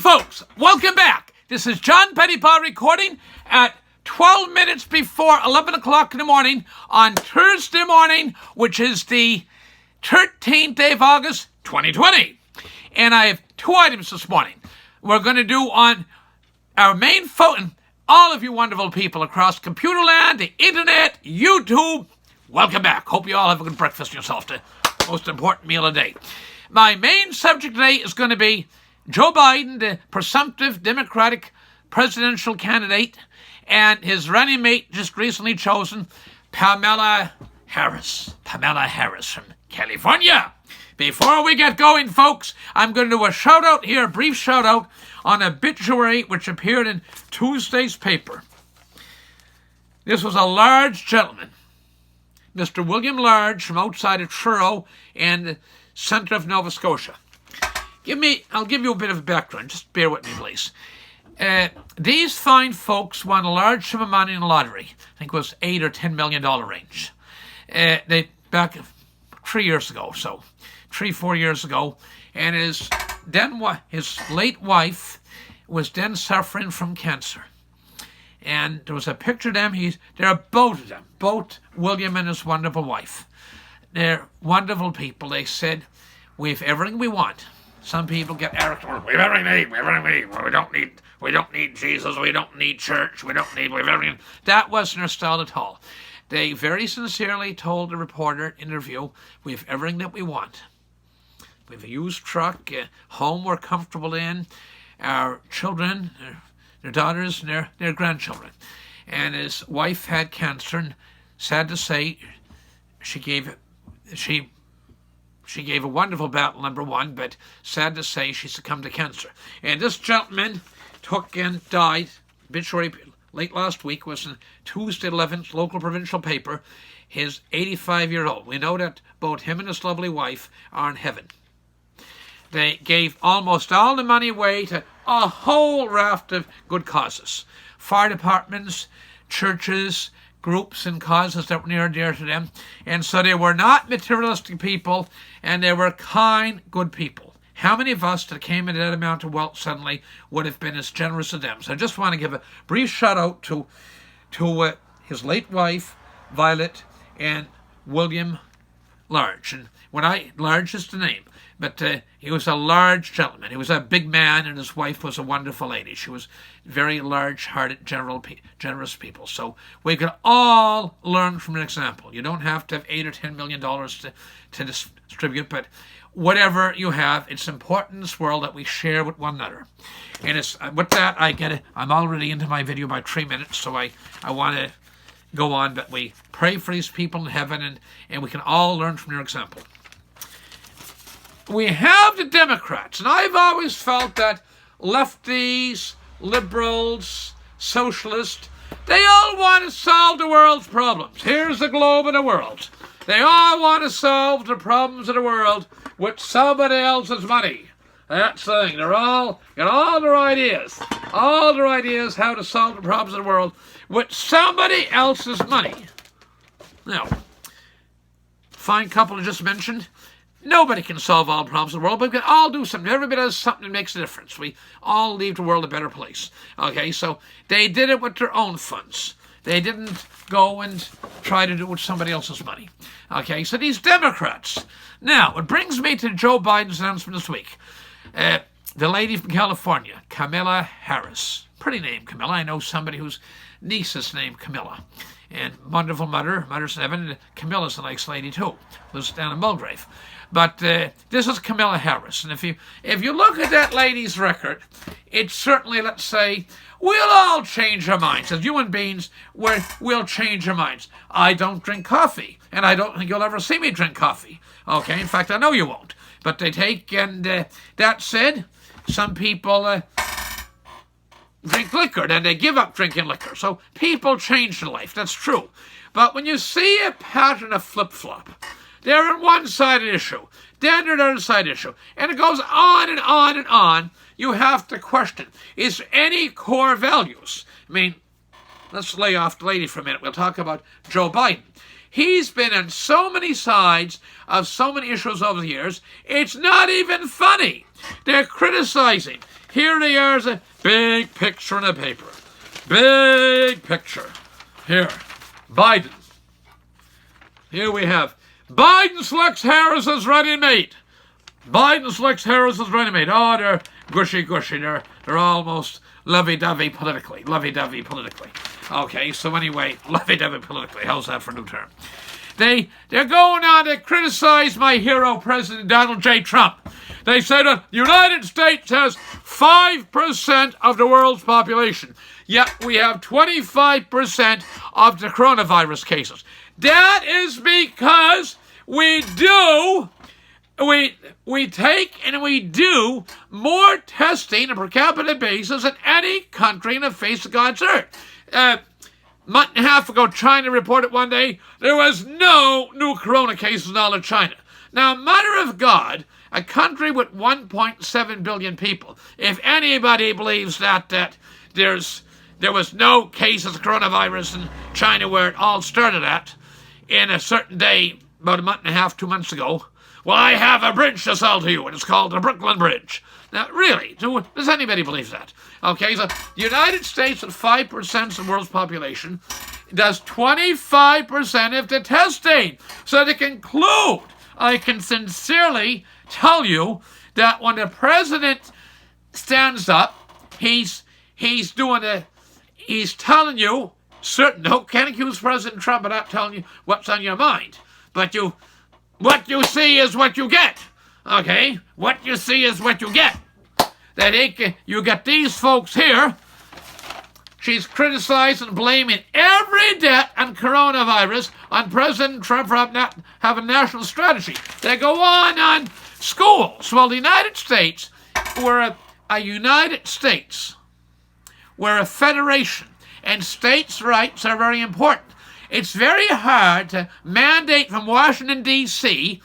folks, welcome back. This is John Pettipas recording at 12 minutes before 11 o'clock in the morning on Thursday morning, which is the 13th day of August, 2020. And I have two items this morning. We're going to do on our main phone, all of you wonderful people across computer land, the internet, YouTube, welcome back. Hope you all have a good breakfast yourself, the most important meal of the day. My main subject today is going to be Joe Biden, the presumptive Democratic presidential candidate, and his running mate just recently chosen, Camilla Harris. Camilla Harris from California. Before we get going, folks, I'm going to do a shout-out here, a brief shout-out on an obituary which appeared in Tuesday's paper. This was a large gentleman, Mr. William Large, from outside of Truro in the centre of Nova Scotia. I'll give you a bit of background. Just bear with me, please. These fine folks won a large sum of money in the lottery. I think it was $8 or $10 million range. They back 3 years ago, so 4 years ago, and his late wife was then suffering from cancer. And there was a picture of them. There are both of them, both William and his wonderful wife. They're wonderful people. They said, "We have everything we want." Some people get arrogant. We have everything we need. We don't need Jesus. We don't need church. We have everything. That wasn't their style at all. They very sincerely told the reporter interview, "We have everything that we want. We have a used truck, a home we're comfortable in, our children, their daughters, and their grandchildren." And his wife had cancer, and sad to say, she gave a wonderful battle, number one, but sad to say she succumbed to cancer. And this gentleman took and died, obituary late last week, was in Tuesday 11th, local provincial paper. He's 85-year-old. We know that both him and his lovely wife are in heaven. They gave almost all the money away to a whole raft of good causes. Fire departments, churches, groups and causes that were near and dear to them. And so they were not materialistic people, and they were kind, good people. How many of us that came into that amount of wealth suddenly would have been as generous as them? So I just want to give a brief shout out to his late wife, Violet, and William Large. And Large is the name, but he was a large gentleman. He was a big man, and his wife was a wonderful lady. She was very large-hearted, generous people. So we could all learn from an example. You don't have to have $8 or $10 million to distribute, but whatever you have, it's important in this world that we share with one another. And it's with that, I'm already into my video by 3 minutes, so I want to go on, but we pray for these people in heaven, and we can all learn from their example. We have the Democrats, and I've always felt that lefties, liberals, socialists, they all want to solve the world's problems. Here's the globe of the world. They all want to solve the problems of the world with somebody else's money. That's the thing. They're all got all their ideas how to solve the problems of the world with somebody else's money. Now, fine couple I just mentioned. Nobody can solve all problems of the world, but we can all do something. Everybody does something that makes a difference. We all leave the world a better place. Okay, so they did it with their own funds. They didn't go and try to do it with somebody else's money. Okay, so these Democrats. Now, it brings me to Joe Biden's announcement this week. The lady from California, Camilla Harris. Pretty name, Camilla. I know somebody whose niece is named Camilla. And wonderful mother's in heaven. And Camilla's a nice lady, too. Lives down in Mulgrave. But this is Camilla Harris. And if you look at that lady's record, it's certainly, let's say, we'll all change our minds. As human beings, we'll change our minds. I don't drink coffee, and I don't think you'll ever see me drink coffee. Okay, in fact, I know you won't. But they take, and that said, some people drink liquor, then they give up drinking liquor. So people change in life, that's true. But when you see a pattern of flip-flop, they're on one side of the issue, then they're on the other side of the issue, and it goes on and on and on, you have to question, is there any core values? I mean, let's lay off the lady for a minute. We'll talk about Joe Biden. He's been on so many sides of so many issues over the years, it's not even funny. They're criticizing here they are as a big picture in a paper. Big picture. Here, Biden. Here we have Biden selects Harris as running mate. Biden selects Harris as running mate. Oh, they're gushy-gushy. They're almost lovey-dovey politically. Lovey-dovey politically. Okay, so anyway, lovey-dovey politically. How's that for a new term? They're going on to criticize my hero, President Donald J. Trump. They say that the United States has 5% of the world's population, yet we have 25% of the coronavirus cases. That is because we take and we do more testing on a per capita basis than any country in the face of God's earth. Month and a half ago, China reported one day there was no new corona cases in all of China. Now, Mother of God, a country with 1.7 billion people, if anybody believes that there was no cases of coronavirus in China where it all started at, in a certain day, about a month and a half, 2 months ago, well, I have a bridge to sell to you, and it's called the Brooklyn Bridge. Now, really, does anybody believe that? Okay, so the United States, with 5% of the world's population, does 25% of the testing. So to conclude, I can sincerely tell you that when the president stands up, he's telling you can't accuse President Trump of not telling you what's on your mind. But what you see is what you get. Okay? What you see is what you get. You get these folks here. She's criticizing and blaming every debt on coronavirus on President Trump for not having a national strategy. They go on schools. Well, the United States, we're a United States. We're a federation, and states' rights are very important. It's very hard to mandate from Washington, D.C.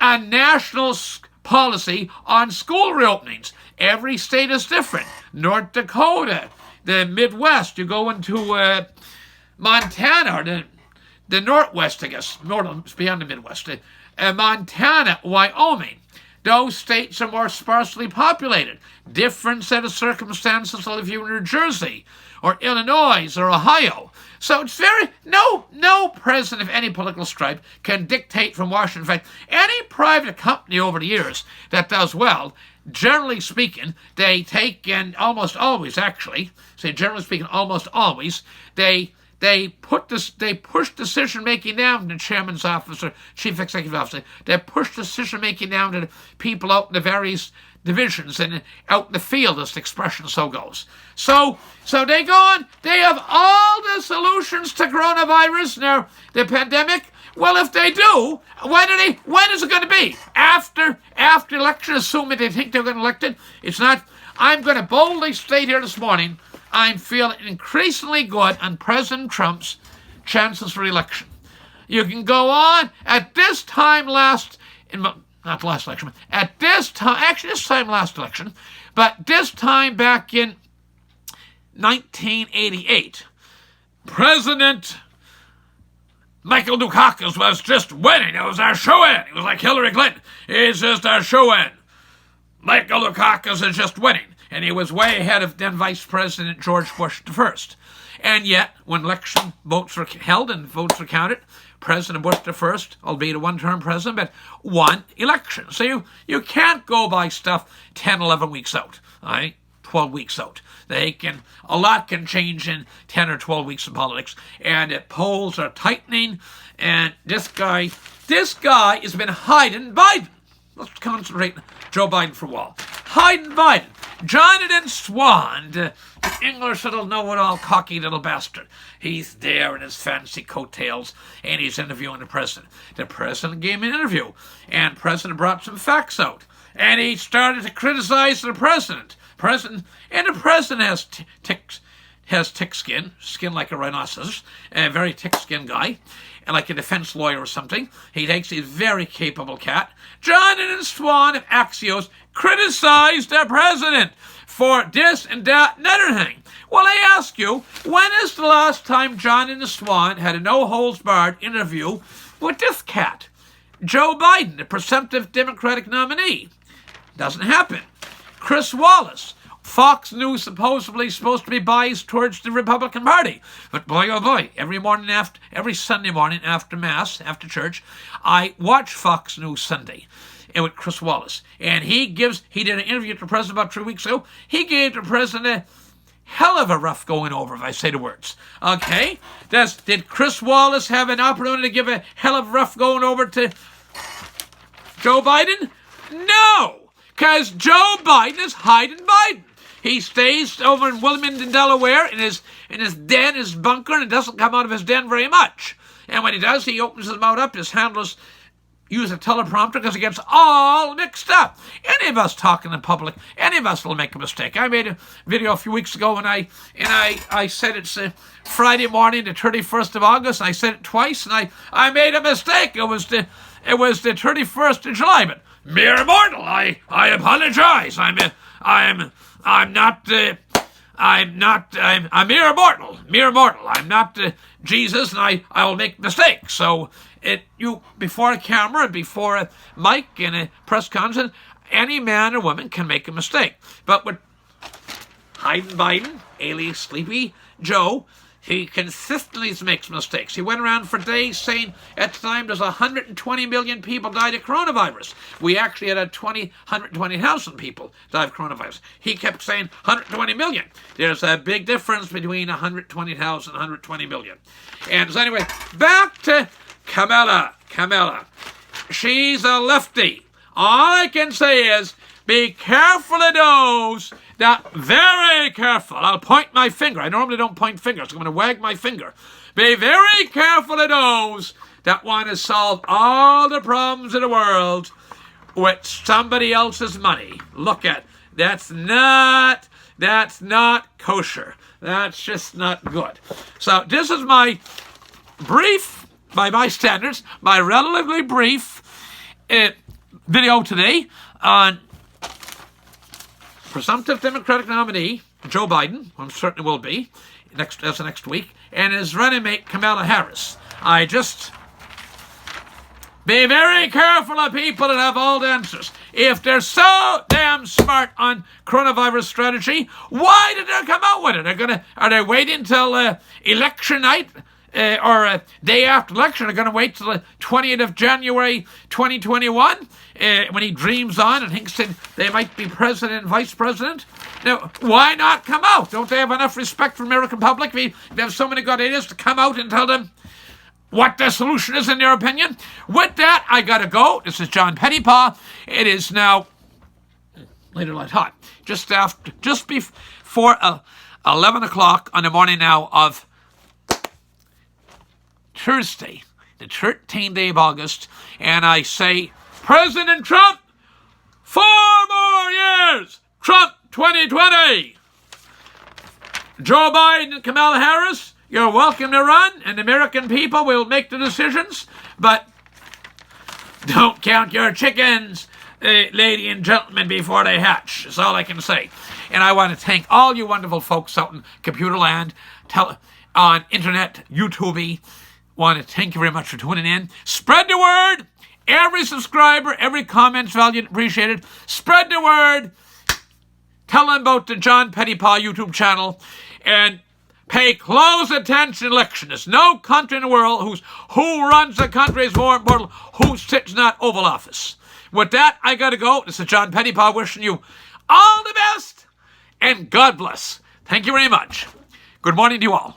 a national policy on school reopenings. Every state is different. North Dakota, the Midwest, you go into Montana, or the Northwest, I guess, north beyond the Midwest, Montana, Wyoming. Those states are more sparsely populated. Different set of circumstances than if you were in New Jersey or Illinois or Ohio. So it's no president of any political stripe can dictate from Washington. In fact, any private company over the years that does well, generally speaking, they take in almost always, they push decision-making down to the chairman's office or chief executive officer. They push decision-making down to the people out in the various divisions and out in the field, as the expression so goes. So they go on. They have all the solutions to coronavirus now, the pandemic. Well, if they do, when is it going to be? After election, assuming they think they're going to elect it? It's not. I'm going to boldly state here this morning, I'm feeling increasingly good on President Trump's chances for election. You can go on at this time last election, but this time back in 1988, President Michael Dukakis was just winning. It was our show-in. It was like Hillary Clinton. It's just our show-in. Michael Dukakis is just winning. And he was way ahead of then Vice President George Bush I. And yet, when election votes were held and votes were counted, President Bush I, albeit a one-term president, but won election. So you can't go by stuff 10, 11 weeks out, all right? 12 weeks out. A lot can change in 10 or 12 weeks in politics, and polls are tightening, and this guy has been hiding Biden. Let's concentrate on Joe Biden for a while. Hiding Biden. Jonathan Swan, the English little know-it-all cocky little bastard. He's there in his fancy coattails, and he's interviewing the president. The president gave him an interview, and the president brought some facts out. And he started to criticize the president. And the president has thick skin like a rhinoceros, a very thick-skinned guy, and like a defense lawyer or something. He's a very capable cat. Jonathan Swan of Axios criticized the president for this and that and other thing. Well, I ask you, when is the last time Jonathan Swan had a no-holds-barred interview with this cat? Joe Biden, the presumptive Democratic nominee. Doesn't happen. Chris Wallace. Fox News supposedly supposed to be biased towards the Republican Party. But boy, oh boy, every Sunday morning after Mass, after church, I watch Fox News Sunday with Chris Wallace. And he did an interview with the president about 3 weeks ago. He gave the president a hell of a rough going over, if I say the words. Okay? Did Chris Wallace have an opportunity to give a hell of a rough going over to Joe Biden? No! Because Joe Biden is hiding Biden. He stays over in Wilmington, Delaware, in his den, his bunker, and doesn't come out of his den very much. And when he does, he opens his mouth up. His handlers use a teleprompter because he gets all mixed up. Any of us talking in public, any of us will make a mistake. I made a video a few weeks ago, and I said it's Friday morning, the 31st of August. I said it twice, and I made a mistake. It was the 31st of July, but mere mortal. I apologize. I'm a mere mortal. I'm not Jesus, and I will make mistakes. So before a camera, before a mic, in a press conference, any man or woman can make a mistake. But with hiding Biden, alias Sleepy Joe, he consistently makes mistakes. He went around for days saying at the time there's 120 million people died of coronavirus. We actually had 120,000 people die of coronavirus. He kept saying 120 million. There's a big difference between 120,000 and 120 million. And so anyway, back to Camilla. She's a lefty. All I can say is be careful of those that, very careful. I'll point my finger. I normally don't point fingers. I'm going to wag my finger. Be very careful of those that want to solve all the problems of the world with somebody else's money. Look at, that's not kosher. That's just not good. So this is my brief, by my standards, my relatively brief video today on presumptive Democratic nominee Joe Biden, who certainly will be next week, and his running mate Camilla Harris. I just be very careful of people that have all the answers. If they're so damn smart on coronavirus strategy, why did they come out with it? Are they waiting till election night? Or a day after election, are going to wait till the 20th of January 2021 when he dreams on and thinks that they might be president and vice president? Now, why not come out? Don't they have enough respect for the American public? They have so many good ideas to come out and tell them what the solution is in their opinion. With that, I got to go. This is John Pettipas. It is now later light hot, just before 11 o'clock on the morning now of Thursday, the 13th day of August, and I say, President Trump, 4 more years! Trump 2020! Joe Biden and Camilla Harris, you're welcome to run, and the American people will make the decisions, but don't count your chickens, lady and gentlemen, before they hatch, is all I can say. And I want to thank all you wonderful folks out in computer land, on internet, YouTube. Want to thank you very much for tuning in. Spread the word. Every subscriber, every comment's valued, appreciated. Spread the word. Tell them about the John Pettipas YouTube channel. And pay close attention to election. There's no country in the world who runs the country is more important who sits in that Oval Office. With that, I got to go. This is John Pettipas wishing you all the best and God bless. Thank you very much. Good morning to you all.